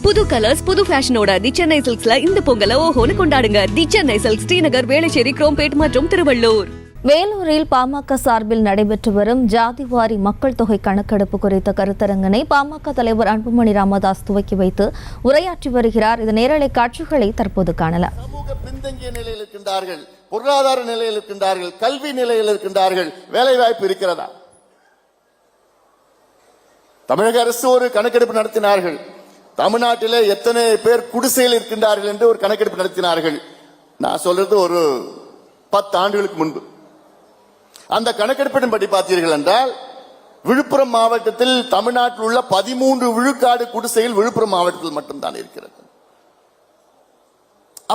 புது கலர்ஸ் புது ஃபேஷனோட தி சென்னை சில்க்ஸ்ல இந்த பொங்கலை ஓஹோன்னு கொண்டாடுங்க. தி சென்னை சில்க்ஸ், ஸ்ரீநகர், வேளச்சேரி, குரோம்பேட் மற்றும் திருவள்ளூர். வேலூரில் பாமக சார்பில் நடைபெற்று வரும் ஜாதிவாரி மக்கள் தொகை கணக்கெடுப்பு குறித்த கருத்தரங்கினை பாமக தலைவர் அன்புமணி ராமதாஸ் துவக்கி வைத்து உரையாற்றி வருகிறார். இந்த நேரலை காட்சிகளை தற்போது காணலாம். சமூக பின்தங்கிய நிலையில் இருக்கின்றார்கள், பொருளாதார நிலையில் இருக்கின்றார்கள், கல்வி நிலையில் இருக்கின்றார்கள், வேலை வாய்ப்பு இருக்கிறதா? தமிழக அரசு ஒரு கணக்கெடுப்பு நடத்தினார்கள். தமிழ்நாட்டிலே எத்தனை பேர் குடிசையில் இருக்கின்றார்கள் என்று ஒரு கணக்கெடுப்பு நடத்தினார்கள். நான் சொல்றது ஒரு 10 ஆண்டுகளுக்கு முன்பு. அந்த கணக்கெடுப்பின் படி பார்த்தீர்கள் என்றால் விழுப்புரம் மாவட்டத்தில் தமிழ்நாட்டில் உள்ள 13 விழுக்காடு குடிசையில் விழுப்புரம் மாவட்டத்தில் மட்டும்தான் இருக்கிறது.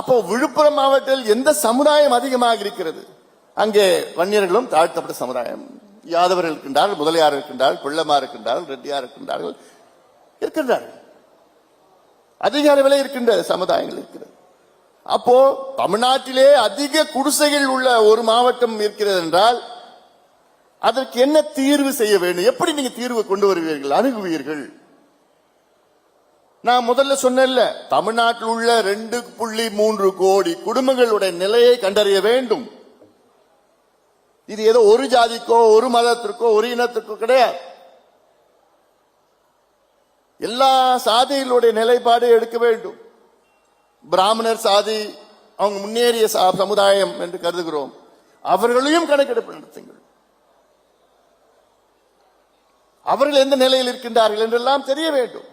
அப்போ விழுப்புரம் மாவட்டத்தில் எந்த சமுதாயம் அதிகமாக இருக்கிறது? அங்கே வன்னியர்களும் தாழ்த்தப்பட்ட சமுதாயம், யாதவர்கள் இருக்கின்றார்கள், முதலியார் இருக்கின்றார்கள், பிள்ளமார் இருக்கின்றார்கள், ரெட்டியார் இருக்கின்றார்கள், அதிக அளவில் இருக்கின்ற சமுதாயங்கள் இருக்கிறது. அப்போ தமிழ்நாட்டிலே அதிக குடிசைகள் உள்ள ஒரு மாவட்டம் இருக்கிறது என்றால் அதற்கு என்ன தீர்வு செய்ய வேண்டும்? எப்படி நீங்க தீர்வு கொண்டு வருவீர்கள், அணுகுவீர்கள்? நான் முதல்ல சொன்னேன்ல, தமிழ்நாட்டில் உள்ள 2.3 கோடி குடும்பங்களுடைய நிலையை கண்டறிய வேண்டும். இது ஏதோ ஒரு ஜாதிக்கோ ஒரு மதத்திற்கோ ஒரு இனத்திற்கோ கிடையாது. எல்லா சாதிகளுடைய நிலைப்பாடு எடுக்க வேண்டும். பிராமணர் சாதி அவங்க முன்னேறிய சமுதாயம் என்று கருதுகிறோம், அவர்களையும் கணக்கெடுப்பு நடத்துங்கள். அவர்கள் எந்த நிலையில் இருக்கின்றார்கள் என்றெல்லாம் தெரிய வேண்டும்.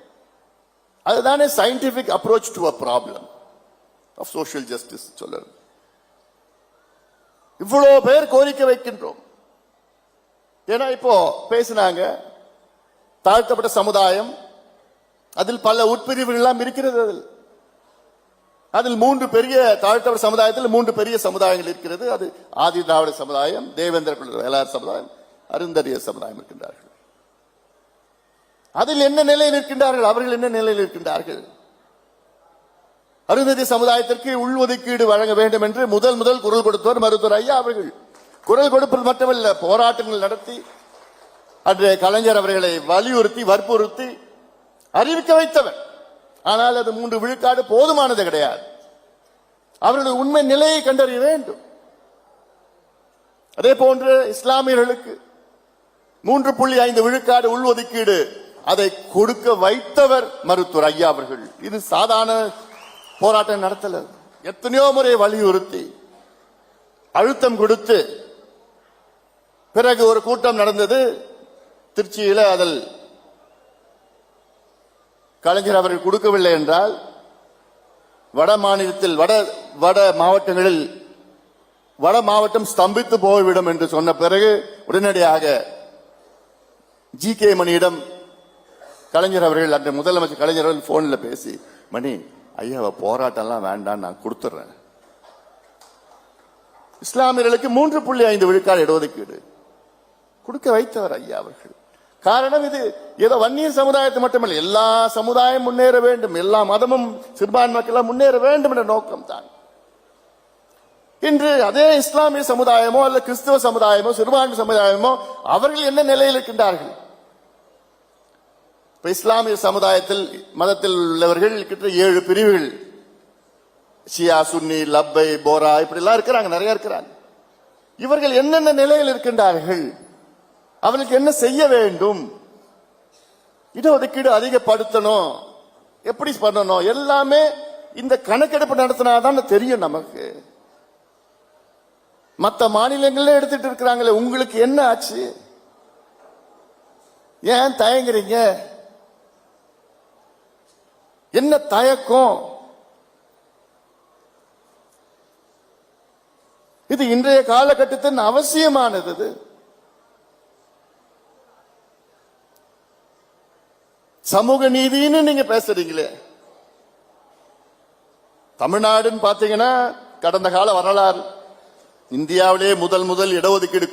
அதுதானே scientific approach to a problem of social justice சொல்றது. இவ்வளவு பேர் கோரிக்கை வைக்கின்றோம். ஏன்னா இப்போ பேசினாங்க தாழ்த்தப்பட்ட சமுதாயம், அதில் பல உட்பிரிவுகள் எல்லாம் இருக்கிறது. அதில் 3 பெரிய தாழ்த்தப்பட்ட சமுதாயத்தில் 3 பெரிய சமுதாயங்கள் இருக்கிறது. அது ஆதி திராவிட சமுதாயம், தேவேந்திர வேளாண் சமுதாயம், அருந்ததிய சமுதாயம் இருக்கின்றார்கள். அதில் என்ன நிலையில் இருக்கின்றார்கள்? அவர்கள் என்ன நிலையில் இருக்கின்றார்கள்? அருந்ததிய சமுதாயத்திற்கு உள்ஒதுக்கீடு வழங்க வேண்டும் என்று முதல் குரல் கொடுத்தவர் மருத்துவர் ஐயா அவர்கள். குரல் கொடுப்பது மட்டுமல்ல, போராட்டங்கள் நடத்தி அன்றைய கலைஞர் அவர்களை வலியுறுத்தி வற்புறுத்தி அறிவிக்க வைத்தவர். ஆனால் அது 3 விழுக்காடு போதுமானது கிடையாது. அவர்களுடைய உண்மை நிலையை கண்டறிய வேண்டும். அதே போன்று இஸ்லாமியர்களுக்கு 3.5 விழுக்காடு உள்ஒதுக்கீடு அதை கொடுக்க வைத்தவர் மருத்துவர் ஐயா அவர்கள். இது சாதாரண போராட்டம் நடத்தல, எத்தனையோ முறை வலியுறுத்தி அழுத்தம் கொடுத்து பிறகு ஒரு கூட்டம் நடந்தது திருச்சியில. அதில் கலைஞர் அவர்கள் கொடுக்கவில்லை என்றால் வட மாநிலத்தில் வட மாவட்டங்களில் வட மாவட்டம் ஸ்தம்பித்து போய்விடும் என்று சொன்ன பிறகு உடனடியாக ஜி.கே. மணியிடம் கலைஞர் அவர்கள், அந்த முதலமைச்சர் கலைஞர் அவர்கள் போன்ல பேசி, மணி ஐயா போராட்டம்லாம் வேண்டாம், நான் கொடுத்துறேன். இஸ்லாமியர்களுக்கு 3.5 விழுக்காடு இடஒதுக்கீடு கொடுக்க வைத்தவர் ஐயா அவர்கள். காரணம் இது ஏதோ வன்னிய சமுதாயத்தை மட்டுமல்ல, எல்லா சமுதாயம் முன்னேற வேண்டும், எல்லா மதமும் சிறுபான்மை மக்கள் முன்னேற வேண்டும் என்ற நோக்கம் தான். இன்று அதே இஸ்லாமிய சமுதாயமோ அல்ல கிறிஸ்தவ சமுதாயமோ சிறுபான்மை சமுதாயமோ அவர்கள் என்ன நிலையில் இருக்கின்றார்கள்? இப்ப இஸ்லாமிய சமுதாயத்தில் மதத்தில் உள்ளவர்கள் கிட்ட 7 பிரிவுகள், ஷியா, சுன்னி, லப்பை, போரா, இப்படி எல்லாம் இருக்கிறாங்க, நிறைய இருக்கிறாங்க. இவர்கள் என்னென்ன நிலையில் இருக்கின்றார்கள்? அவர்களுக்கு என்ன செய்ய வேண்டும்? இடஒதுக்கீடு அதிகப்படுத்தணும், எப்படி பண்ணணும், எல்லாமே இந்த கணக்கெடுப்பு நடத்தினாதான் தெரியும் நமக்கு. மற்ற மாநிலங்களே எடுத்துட்டு இருக்கிறாங்களே, உங்களுக்கு என்ன ஆச்சு? ஏன் தயங்குறீங்க? என்ன தயக்கம்? இது இன்றைய காலகட்டத்தின் அவசியமானது. சமூக நீதினு நீங்க பேசுறீங்களே, தமிழ்நாடுன்னு பாத்தீங்கன்னா கடந்த கால வரலாறு இந்தியாவிலே முதல் இடஒதுக்கீடு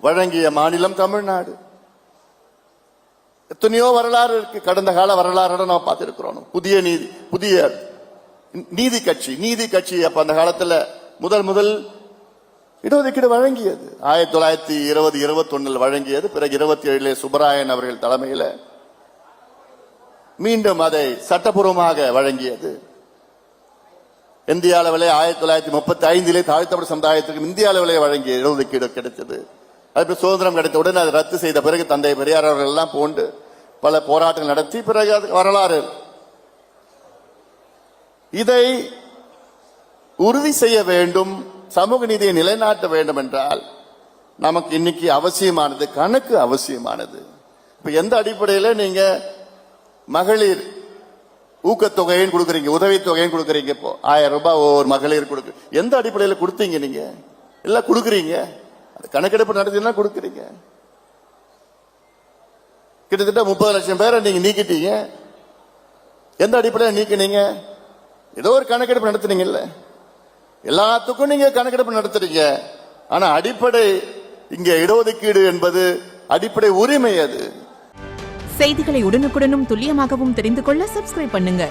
வழங்கிய மாநிலம் தமிழ்நாடு. எத்தனையோ வரலாறு இருக்கு, கடந்த கால வரலாறு நம்ம பார்த்திருக்கிறோம். புதிய நீதி கட்சி அப்ப அந்த காலத்துல முதல் இடஒதுக்கீடு வழங்கியது 1920-21 வழங்கியது. பிறகு 27 சுப்பராயன் அவர்கள் தலைமையில மீண்டும் அதை சட்டப்பூர்வமாக வழங்கியது. இந்திய அளவிலே 1935 தாழ்த்தப்பட்ட சமுதாயத்திற்கு இந்திய அளவிலே வழங்கிய இடஒதுக்கீடு கிடைத்தது. அதுக்கு சுதந்திரம் கிடைத்தவுடன் அதை ரத்து செய்த பிறகு தந்தை பெரியார் அவர்கள் எல்லாம் போன்று பல போராட்டங்கள் நடத்தி பிறகு அது வரலாறு. இதை உறுதி செய்ய வேண்டும், சமூக நீதியை நிலைநாட்ட வேண்டும் என்றால் நமக்கு இன்னைக்கு அவசியமானது கணக்கு அவசியமானது. இப்ப எந்த அடிப்படையில நீங்க மகளிர் ஊக்கத்தொகையும் கொடுக்குறீங்க, உதவித்தொகையும் கொடுக்குறீங்க, இப்போ 1000 ரூபாய் ஒவ்வொரு மகளிர் கொடுக்கு, எந்த அடிப்படையில் கொடுத்தீங்க? நீங்க எல்லாம் கொடுக்குறீங்க, கணக்கெடுப்பு நடத்தினா கொடுக்குறீங்க. கிட்டத்தட்ட 30 லட்சம் பேரை நீங்க நீக்கிட்டீங்க. எந்த அடிப்படையில் நீக்கினீங்க? ஏதோ ஒரு கணக்கெடுப்பு நடத்துனீங்கல்ல, எல்லாத்துக்கும் நீங்க கணக்கெடுப்பு நடத்துறீங்க. ஆனா அடிப்படை இங்க இடஒதுக்கீடு என்பது அடிப்படை உரிமை. அது செய்திகளை உடனுக்குடனும் துல்லியமாகவும் தெரிந்து கொள்ள சப்ஸ்கிரைப் பண்ணுங்க.